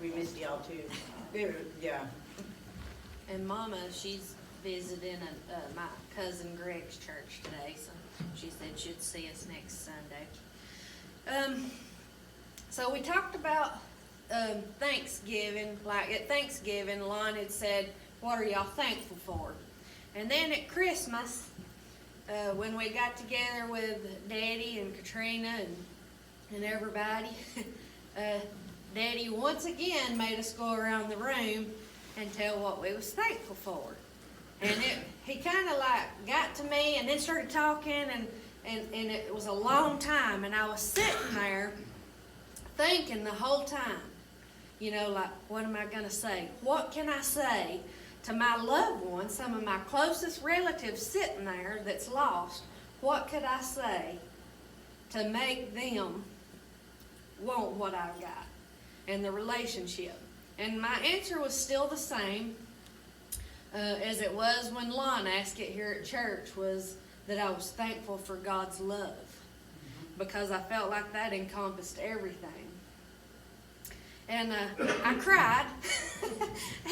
We missed y'all too. Yeah. And Mama, she's visiting my cousin Greg's church today, so she said she'd see us next Sunday. So we talked about Thanksgiving. Like at Thanksgiving, Lon had said, "What are y'all thankful for?" And then at Christmas, when we got together with Daddy and Katrina and everybody, Daddy once again made us go around the room and tell what we was thankful for. And he kind of like got to me and then started talking, and it was a long time, and I was sitting there thinking the whole time, you know, like, what am I going to say? What can I say to my loved ones, some of my closest relatives sitting there that's lost? What could I say to make them want what I've got and the relationship? And my answer was still the same as it was when Lon asked it here at church, was that I was thankful for God's love, because I felt like that encompassed everything. And I cried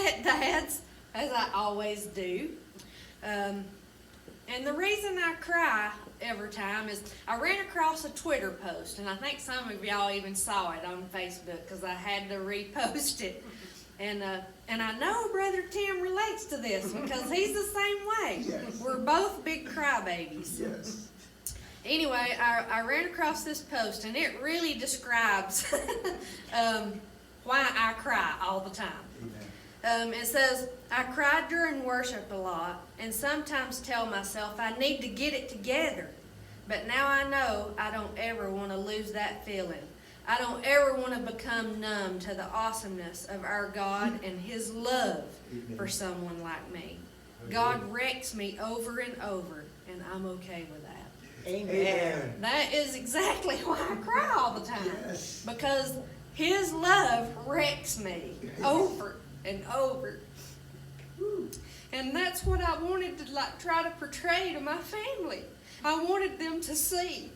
at Dad's, as I always do. And the reason I cry every time is I ran across a Twitter post, and I think some of y'all even saw it on Facebook because I had to repost it. And I know Brother Tim relates to this because he's the same way. Yes. We're both big crybabies. Yes. Anyway, I ran across this post, and it really describes why I cry all the time. It says, "I cry during worship a lot and sometimes tell myself I need to get it together. But now I know I don't ever want to lose that feeling. I don't ever want to become numb to the awesomeness of our God and His love for someone like me. God wrecks me over and over, and I'm okay with that." Amen. That is exactly why I cry all the time. Yes. Because His love wrecks me over and over. And that's what I wanted to try to portray to my family. I wanted them to see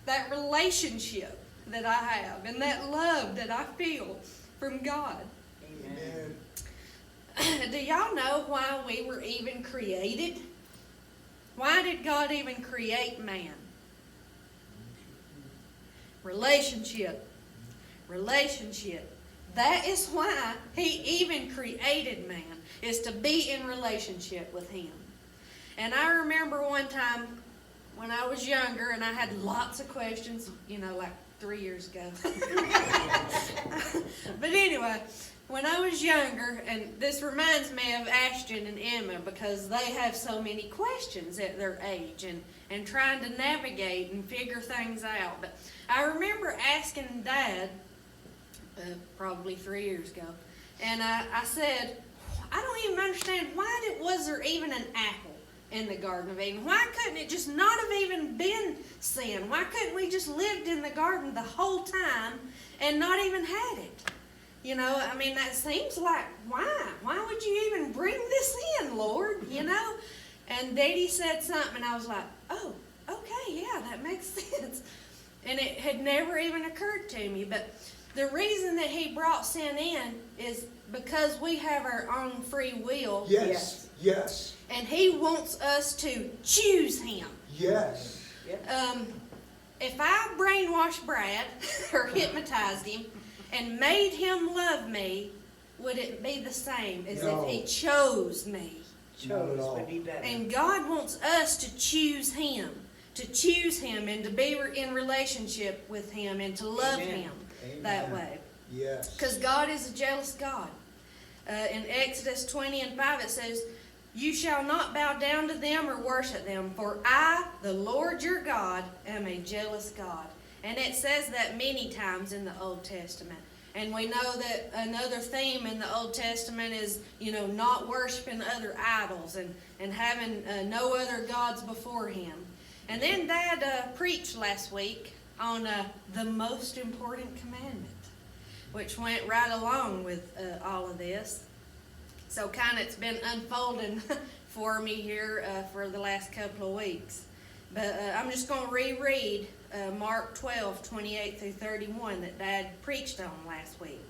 that relationship that I have and that love that I feel from God. Amen. Do y'all know why we were even created? Why did God even create man? Relationship. Relationship. That is why He even created man, is to be in relationship with Him. And I remember one time when I was younger and I had lots of questions, you know, like 3 years ago. But anyway, when I was younger, and this reminds me of Ashton and Emma because they have so many questions at their age and trying to navigate and figure things out. But I remember asking Dad, probably 3 years ago, and I said, I don't even understand why was there even an apple in the Garden of Eden? Why couldn't it just not have even been sin? Why couldn't we just lived in the garden the whole time and not even had it? You know, I mean, that seems like, why? Why would you even bring this in, Lord? You know? And Daddy said something, and I was like, oh, okay, yeah, that makes sense. And it had never even occurred to me. But the reason that He brought sin in is because we have our own free will. Yes. Yes. And He wants us to choose Him. Yes. If I brainwashed Brad or hypnotized him and made him love me, would it be the same as No. if he chose me? Not at Chose all. would be better. And God wants us to choose Him and to be in relationship with Him and to love Amen. Him Amen. that way. Yes. Because God is a jealous God. In Exodus 20:5 it says, "You shall not bow down to them or worship them, for I, the Lord your God, am a jealous God." And it says that many times in the Old Testament. And we know that another theme in the Old Testament is, you know, not worshiping other idols and having no other gods before Him. And then Dad preached last week on the Most Important Commandment, which went right along with all of this. So kind of it's been unfolding for me here for the last couple of weeks. But I'm just going to reread Mark 12:28 through 31 that Dad preached on last week.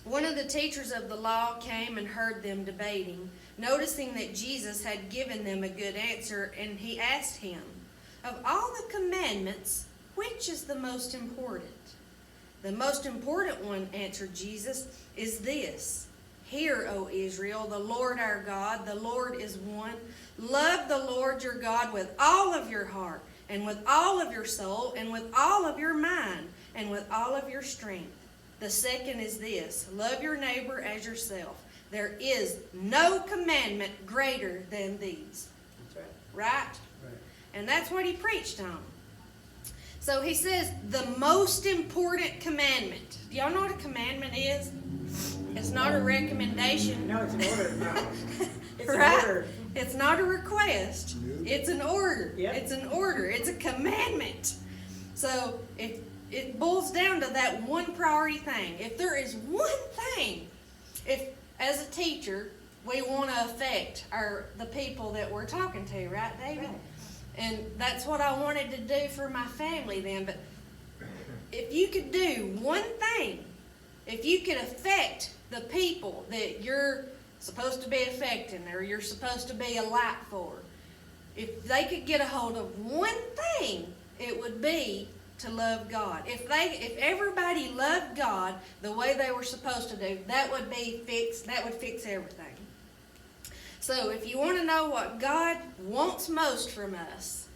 One of the teachers of the law came and heard them debating, noticing that Jesus had given them a good answer, and he asked him, "Of all the commandments, which is the most important?" "The most important one," answered Jesus, "is this. Hear, O Israel, the Lord our God, the Lord is one. Love the Lord your God with all of your heart, and with all of your soul, and with all of your mind, and with all of your strength. The second is this, love your neighbor as yourself. There is no commandment greater than these." That's right. Right? Right. And that's what he preached on. So he says the most important commandment. Do y'all know what a commandment is? It's not a recommendation. No, it's an order. No. It's an Right? order. It's not a request. Nope. It's an order. Yep. It's an order. It's a commandment. So if it boils down to that one priority thing. If there is one thing, if as a teacher we want to affect the people that we're talking to, right, David? Right. And that's what I wanted to do for my family then. But if you could do one thing, if you could affect the people that you're supposed to be affecting or you're supposed to be a light for, if they could get a hold of one thing, it would be to love God. If everybody loved God the way they were supposed to do, that would fix everything. So if you want to know what God wants most from us,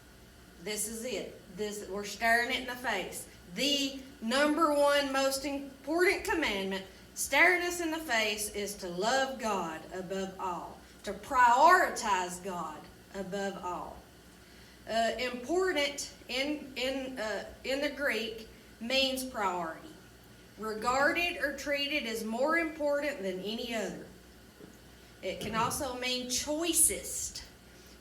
this is it. We're staring it in the face. The number one most important commandment, staring us in the face, is to love God above all, to prioritize God above all. Important in the Greek means priority, regarded or treated as more important than any other. It can also mean choicest,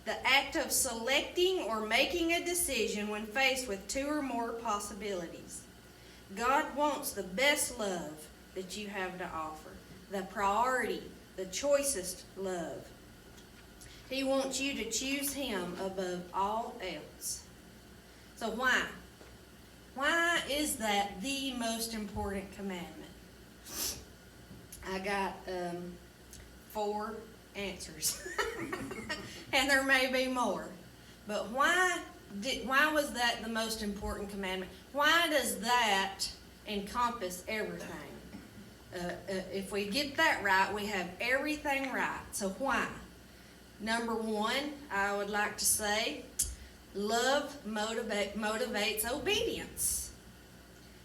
the act of selecting or making a decision when faced with two or more possibilities. God wants the best love that you have to offer, the priority, the choicest love. He wants you to choose Him above all else. So why? Why is that the most important commandment? I got 4 answers. And there may be more. But why was that the most important commandment? Why does that encompass everything? If we get that right, we have everything right. So why? Number 1, I would like to say, love motivates obedience.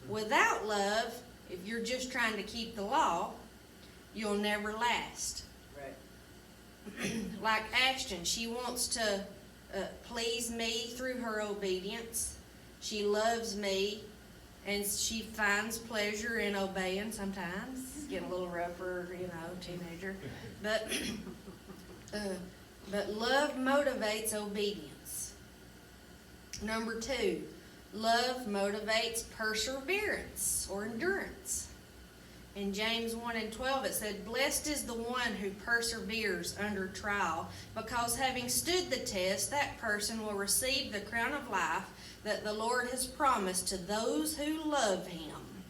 Without love, if you're just trying to keep the law, you'll never last. Right. Like Ashton, she wants to please me through her obedience. She loves me, and she finds pleasure in obeying sometimes. It's getting a little rougher, teenager. But love motivates obedience. Number 2, love motivates perseverance or endurance. In James 1:12 it said, "Blessed is the one who perseveres under trial, because having stood the test, that person will receive the crown of life that the Lord has promised to those who love Him."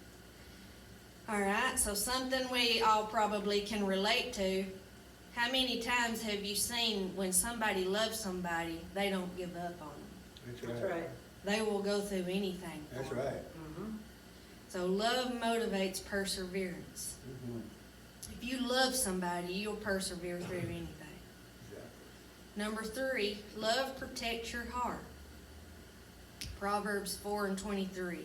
All right, so something we all probably can relate to. How many times have you seen when somebody loves somebody, they don't give up on them? That's That's right. They will go through anything for That's them. right. Mm-hmm. So love motivates perseverance. Mm-hmm. If you love somebody, you'll persevere through anything. Exactly. Number 3, love protects your heart. Proverbs 4:23.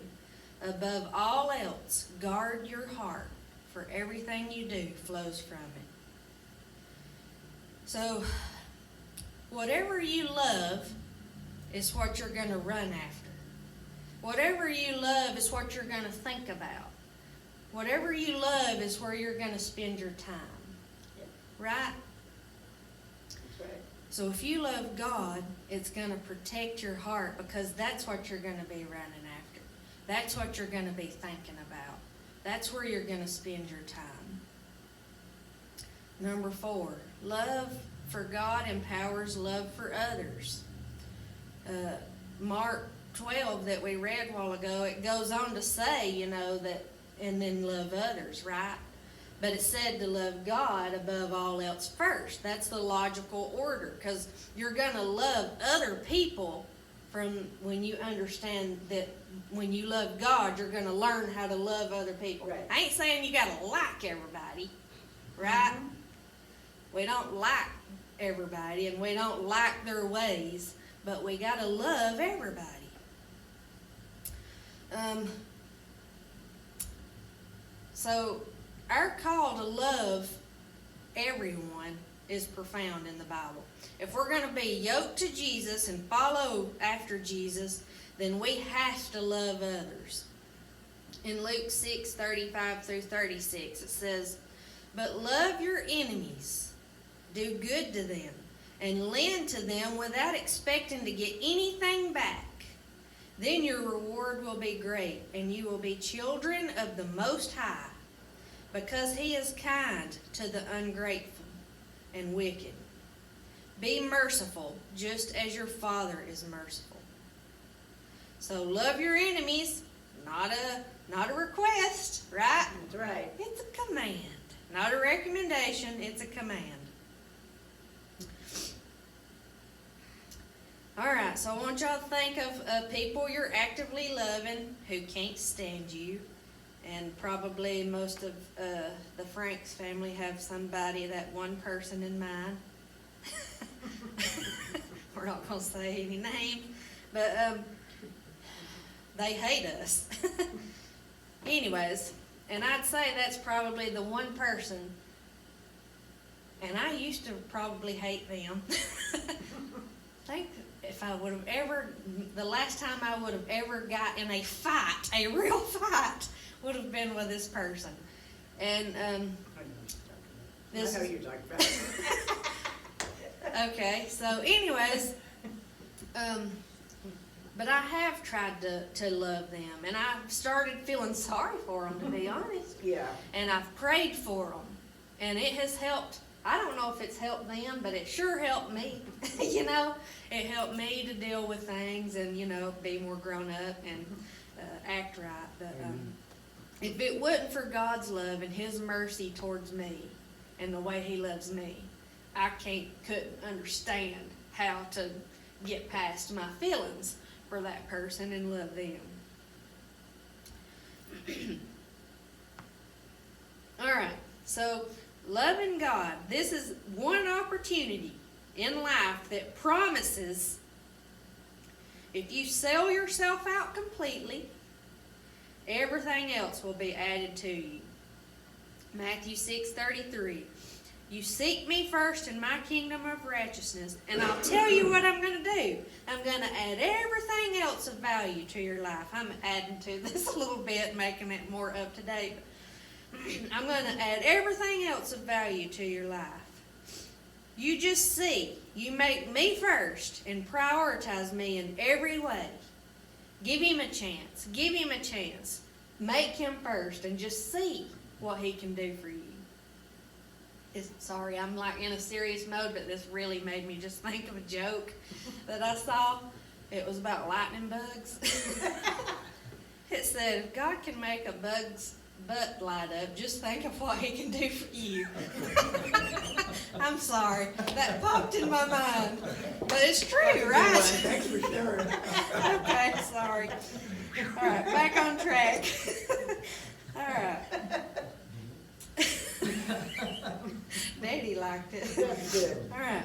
Above all else, guard your heart, for everything you do flows from it. So, whatever you love is what you're going to run after. Whatever you love is what you're going to think about. Whatever you love is where you're going to spend your time. Yep. Right? That's right. So if you love God, it's going to protect your heart, because that's what you're going to be running after. That's what you're going to be thinking about. That's where you're going to spend your time. Number 4, love for God empowers love for others. Mark 12 that we read a while ago, it goes on to say, that, and then love others, right? But it said to love God above all else first. That's the logical order, because you're going to love other people from when you understand that when you love God, you're going to learn how to love other people. Right. I ain't saying you got to like everybody, right? We don't like everybody and we don't like their ways, but we got to love everybody. So our call to love everyone is profound in the Bible. If we're going to be yoked to Jesus and follow after Jesus, then we have to love others. In Luke 6:35-36, it says, "But love your enemies, do good to them, and lend to them without expecting to get anything back. Then your reward will be great, and you will be children of the Most High, because He is kind to the ungrateful and wicked. Be merciful, just as your Father is merciful." So love your enemies, not a request, right? That's right. It's a command, not a recommendation, it's a command. Alright, so I want y'all to think of people you're actively loving who can't stand you. And probably most of the Franks family have somebody, that one person in mind. We're not going to say any names, but they hate us. Anyways, and I'd say that's probably the one person, and I used to probably hate them. I think if I would have ever, the last time I would have ever got in a fight, a real fight, would have been with this person. And I know this you're talking about. okay, so anyways, but I have tried to love them, and I've started feeling sorry for them, to be honest. Yeah. And I've prayed for them, and it has helped. I don't know if it's helped them, but it sure helped me. You know, it helped me to deal with things and, you know, be more grown up and act right. But if it wasn't for God's love and His mercy towards me and the way He loves me, I couldn't understand how to get past my feelings for that person and love them. All right, so loving God, this is one opportunity in life that promises if you sell yourself out completely, everything else will be added to you. Matthew 6:33. "You seek me first in my kingdom of righteousness, and I'll tell you what I'm going to do. I'm going to add everything else of value to your life." I'm adding to this a little bit, making it more up to date. I'm going to add everything else of value to your life. You just see. You make me first and prioritize me in every way. Give Him a chance. Give Him a chance. Make Him first and just see what He can do for you. Sorry, I'm like in a serious mode, but this really made me just think of a joke that I saw. It was about lightning bugs. It said, "If God can make a bug's butt light up, just think of what He can do for you." I'm sorry, that popped in my mind, but it's true, right? Thanks for sharing. Okay, sorry. All right, back on track. All right. Daddy liked it. That's good. All right.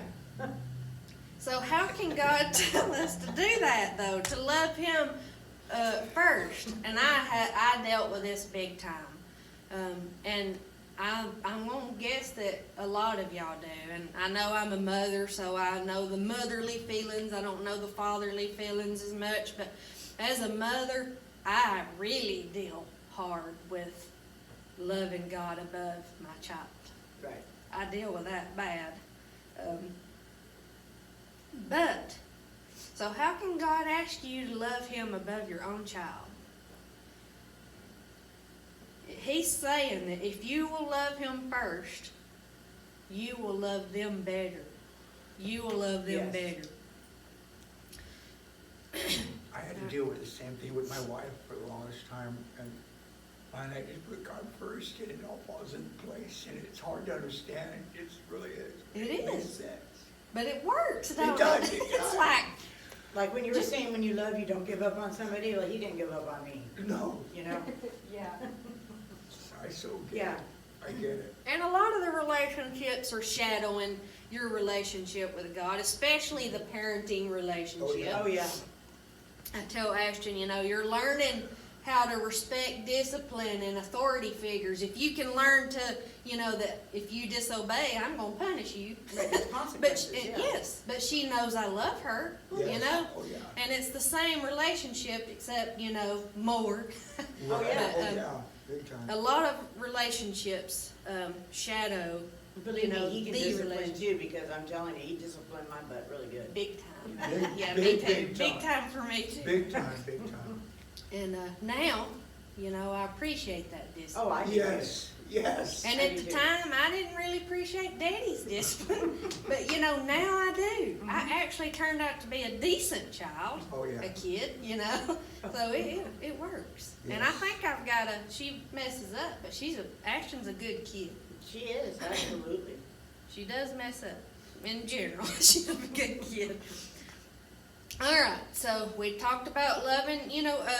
So how can God tell us to do that, though? To love Him first. And I dealt with this big time. And I'm going to guess that a lot of y'all do. And I know I'm a mother, so I know the motherly feelings. I don't know the fatherly feelings as much. But as a mother, I really deal hard with loving God above my child. Right. I deal with that bad. But, so how can God ask you to love Him above your own child? He's saying that if you will love Him first, you will love them better. You will love them Yes. better. I had to deal with the same thing with my wife for the longest time, and And I just put God first, and it all falls into place, and it's hard to understand. It really is. It makes is. sense. But it works, don't it? does, it It's does. like, Like when you were saying when you love, you don't give up on somebody, well, he didn't give up on me, No, you know? yeah. I so get Yeah. it. I get it. And a lot of the relationships are shadowing your relationship with God, especially the parenting relationship. Oh, yeah. I tell Ashton, you're learning how to respect discipline and authority figures. If you can learn to, that if you disobey, I'm going to punish you. But there's But consequences, yeah. yes, but she knows I love her, Yes. Oh, yeah. and it's the same relationship except, more. Right. yeah. Oh, yeah, big time. A lot of relationships shadow Believe me, he can the discipline relationship. too, because I'm telling you, he disciplined my butt really good. Big time. Big, Yeah, big, me too. big Big time. time for me too. Big time, big time. And now, I appreciate that discipline. Oh, I do. Yes, yes. And I at do the too. time, I didn't really appreciate Daddy's discipline, but now I do. I actually turned out to be a decent child, Oh, yeah. a kid, so it works. And I Yes. think she messes up, but Ashton's a good kid. She is, absolutely. She does mess up, in general, she's a good kid. All right, so we talked about loving,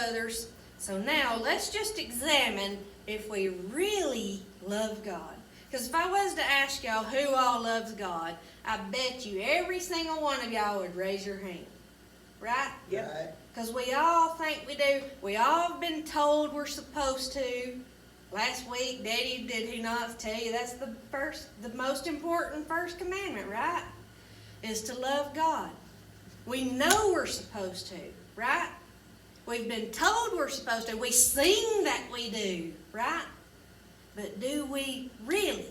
others. So now let's just examine if we really love God. Because if I was to ask y'all who all loves God, I bet you every single one of y'all would raise your hand. Right? Yep. Right. Because we all think we do. We all have been told we're supposed to. Last week, Daddy, did he not tell you that's the most important first commandment, right? Is to love God. We know we're supposed to, right? We've been told we're supposed to. We sing that we do, right? But do we really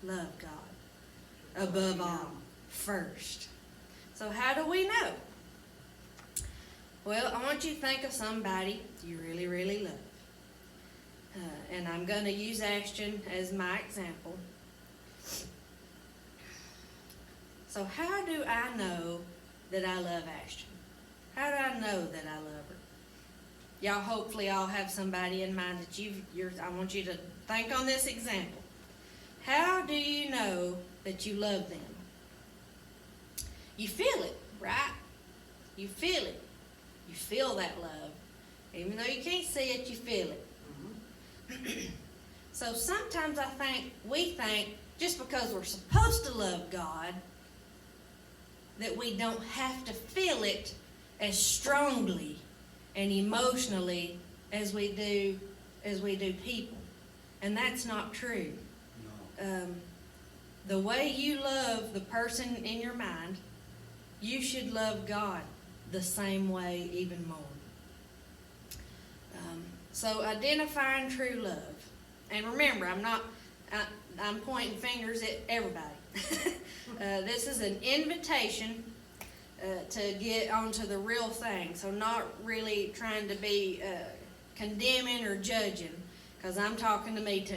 love God above all first? So how do we know? Well, I want you to think of somebody you really, really love. And I'm going to use Ashton as my example. So how do I know that I love Ashton? How do I know that I love her? Y'all hopefully all have somebody in mind that I want you to think on this example. How do you know that you love them? You feel it, right? You feel it. You feel that love. Even though you can't see it, you feel it. So sometimes we think just because we're supposed to love God, that we don't have to feel it as strongly and emotionally as we do people. And that's not true. No. The way you love the person in your mind, you should love God the same way, even more. So identifying true love. And remember, I'm pointing fingers at everybody. This is an invitation to get onto the real thing. So not really trying to be condemning or judging, because I'm talking to me too.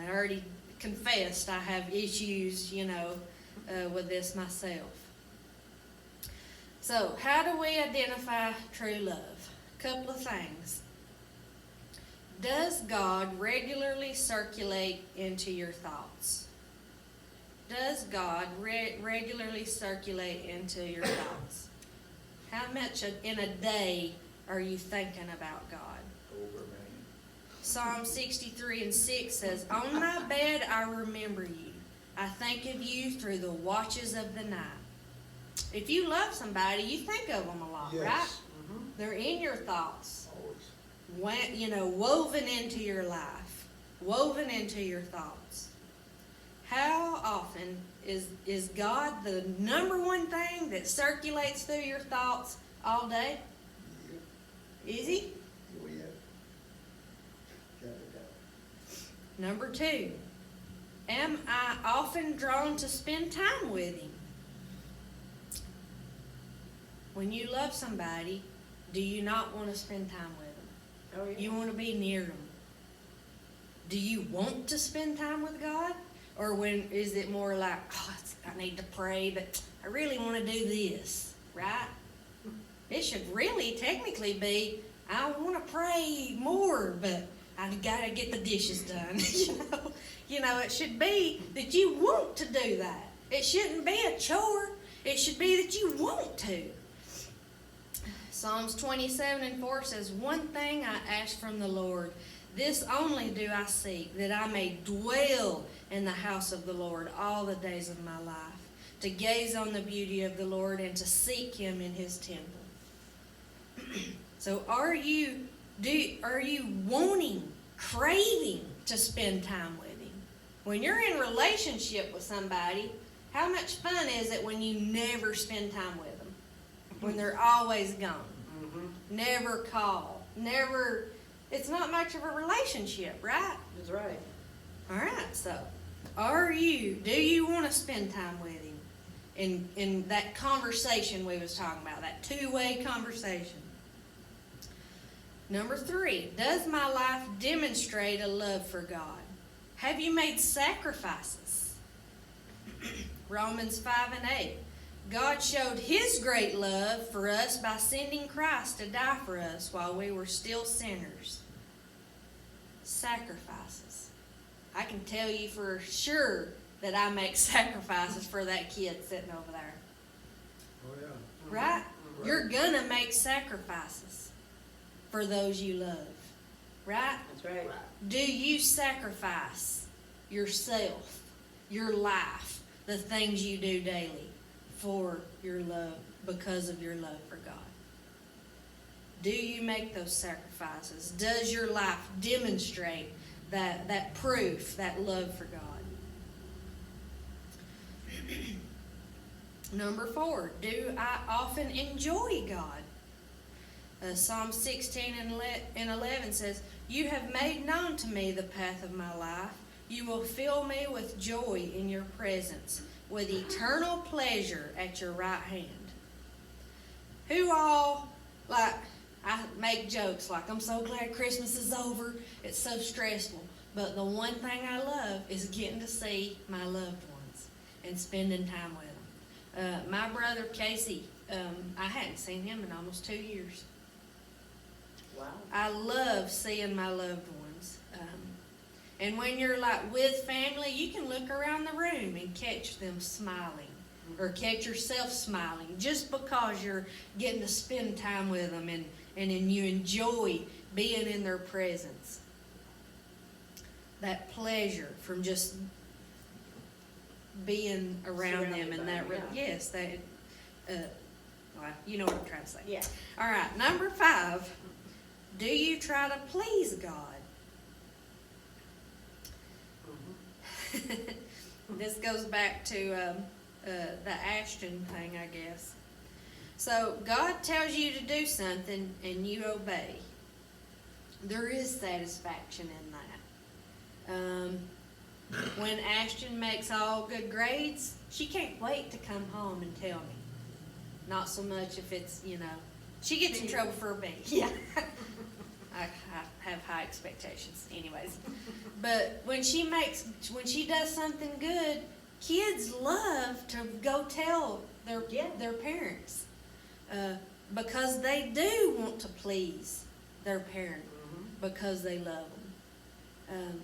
I already confessed I have issues, with this myself. So how do we identify true love? A couple of things. Does God regularly circulate into your thoughts? Does God regularly circulate into your thoughts? How much in a day are you thinking about God? Over, man. Psalm 63:6 says, "On my bed I remember you. I think of you through the watches of the night." If you love somebody, you think of them a lot, right? Yes, They're in your thoughts. always. Woven into your life, woven into your thoughts. How often is God the number one thing that circulates through your thoughts all day? Yep. Is he? Oh, yeah. Got it. Number 2, am I often drawn to spend time with him? When you love somebody, do you not want to spend time with them? Oh, yeah. You want to be near them. Do you want to spend time with God? Or is it more like, I need to pray, but I really want to do this, right? It should really technically be, I want to pray more, but I gotta get the dishes done. You know, it should be that you want to do that. It shouldn't be a chore. It should be that you want to. Psalms 27:4 says, "One thing I ask from the Lord, this only do I seek, that I may dwell in the house of the Lord all the days of my life, to gaze on the beauty of the Lord and to seek Him in His temple." So are you wanting, craving to spend time with Him? When you're in relationship with somebody, how much fun is it when you never spend time with them? When they're always gone. Never call. Never. It's not much of a relationship, right? That's right. All right, so do you want to spend time with Him in that conversation we was talking about, that two-way conversation? Number 3, does my life demonstrate a love for God? Have you made sacrifices? Romans 5:8. God showed His great love for us by sending Christ to die for us while we were still sinners. Sacrifices. I can tell you for sure that I make sacrifices for that kid sitting over there. Oh, yeah. Right? You're gonna make sacrifices for those you love. Right? That's right. Do you sacrifice yourself, your life, the things you do daily for your love, because of your love for God? Do you make those sacrifices? Does your life demonstrate that proof, that love for God? Number 4, do I often enjoy God? Psalm 16:11 says, "You have made known to me the path of my life. You will fill me with joy in your presence, with eternal pleasure at your right hand." Who all, like, I make jokes like, I'm so glad Christmas is over. It's so stressful. But the one thing I love is getting to see my loved ones and spending time with them. My brother Casey, I hadn't seen him in almost 2 years. Wow. I love seeing my loved ones. And when you're like with family, you can look around the room and catch them smiling, or catch yourself smiling, just because you're getting to spend time with them and you enjoy being in their presence. That pleasure from just being around them and that, Surrounded by them, yes, that, well, you know what I'm trying to say. Yeah. All right, number 5, do you try to please God? This goes back to the Ashton thing, I guess. So God tells you to do something and you obey. There is satisfaction in that. When Ashton makes all good grades, she can't wait to come home and tell me. Not so much if it's, she gets in trouble for a B. Yeah. I have high expectations anyways. But when she does something good, kids love to go tell their parents. Because they do want to please their parent, because they love them.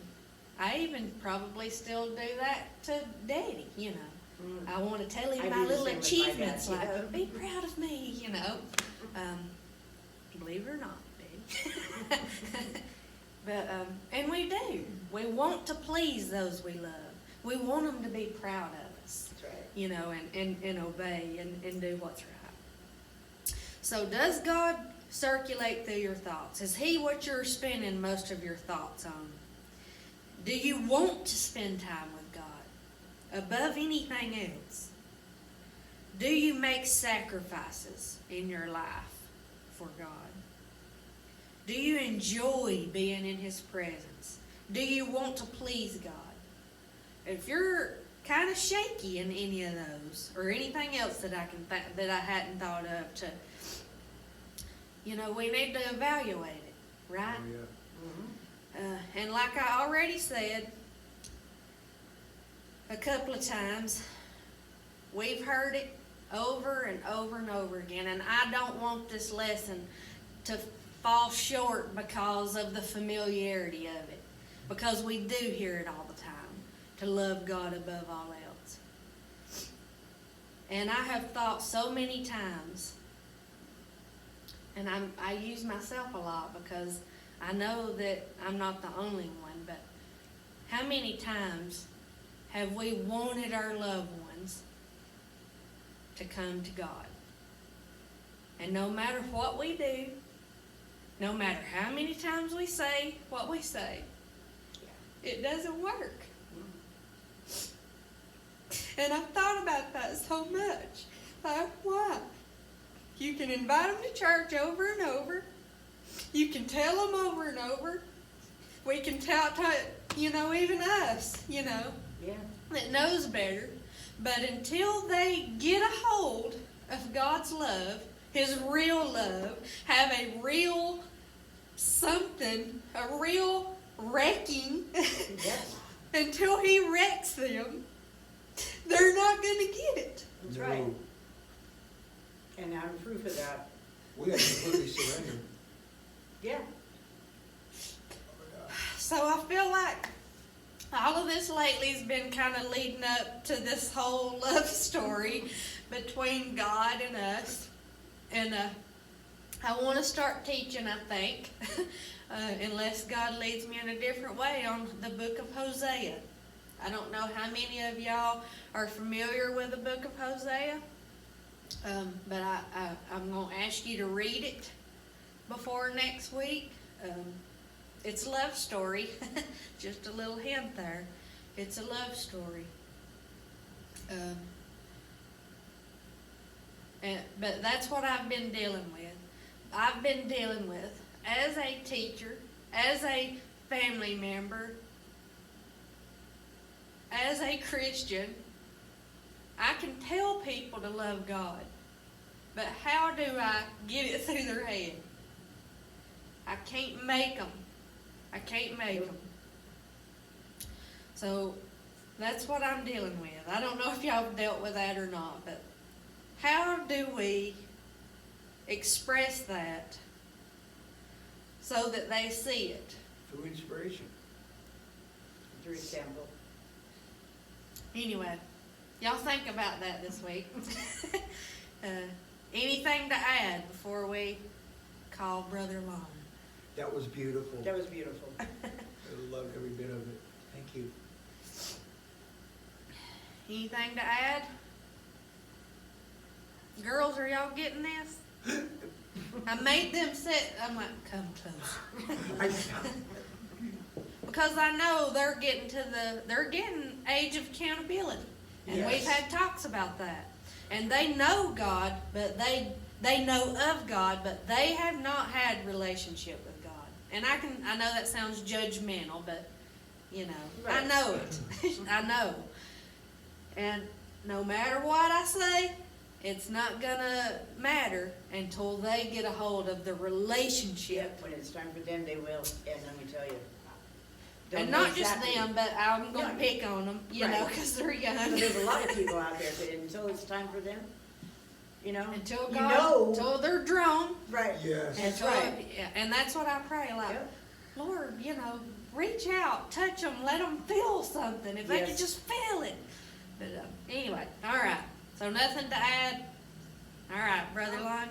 I even probably still do that to Daddy, I want to tell him I my do the little same with my achievements, dad, yeah. like, be proud of me, Believe it or not, Daddy. But, and we do. We want to please those we love. We want them to be proud of us. That's right. And obey and do what's right. So does God circulate through your thoughts? Is He what you're spending most of your thoughts on? Do you want to spend time with God above anything else? Do you make sacrifices in your life for God? Do you enjoy being in His presence? Do you want to please God? If you're kind of shaky in any of those, or anything else that I hadn't thought of, to, we need to evaluate it, right? Oh, yeah. And like I already said a couple of times, we've heard it over and over and over again, and I don't want this lesson to fall short because of the familiarity of it. Because we do hear it all the time, to love God above all else. And I have thought so many times, and I use myself a lot because I know that I'm not the only one, but how many times have we wanted our loved ones to come to God? And no matter what we do, no matter how many times we say what we say, it doesn't work. And I've thought about that so much. Like, why? You can invite them to church over and over. You can tell them over and over. We can tell, even us, Yeah. that knows better. But until they get a hold of God's love, His real love, have a real something, a real wrecking, Yes. until He wrecks them, they're not going to get it. That's No. right. And I'm proof of that. We have to completely surrender. Yeah. So I feel like all of this lately has been kind of leading up to this whole love story between God and us. And I want to start teaching, I think, unless God leads me in a different way, on the book of Hosea. I don't know how many of y'all are familiar with the book of Hosea, but I'm going to ask you to read it before next week. It's a love story. Just a little hint there. It's a love story. But that's what I've been dealing with. I've been dealing with, as a teacher, as a family member, as a Christian, I can tell people to love God. But how do I get it through their head? I can't make them. I can't make them. So that's what I'm dealing with. I don't know if y'all have dealt with that or not, but how do we express that so that they see it? Through inspiration. Through example. Anyway, y'all think about that this week. Anything to add before we call Brother Lon? That was beautiful. That was beautiful. I loved every bit of it. Thank you. Anything to add? Girls, are y'all getting this? I made them sit. I'm like, come close. Because I know they're getting age of accountability. And Yes. we've had talks about that. And they know God, but they know of God, but they have not had relationship with God. And I know that sounds judgmental, but I Right. know it. I know. And no matter what I say, it's not gonna matter until they get a hold of the relationship. When it's time for them, they will. And let me tell you. And Don't know not just exactly. them, but I'm gonna No. pick on them, Right. because they're young. But there's a lot of people out there, but until it's time for them, Until you God, know. until they're drawn. Right. Yes. That's Until- right. Yeah, and that's what I pray, like, Yep. Lord, reach out, touch them, let them feel something, if they Yes. could just feel it. But anyway, all right. So nothing to add. All right, Brother Lon.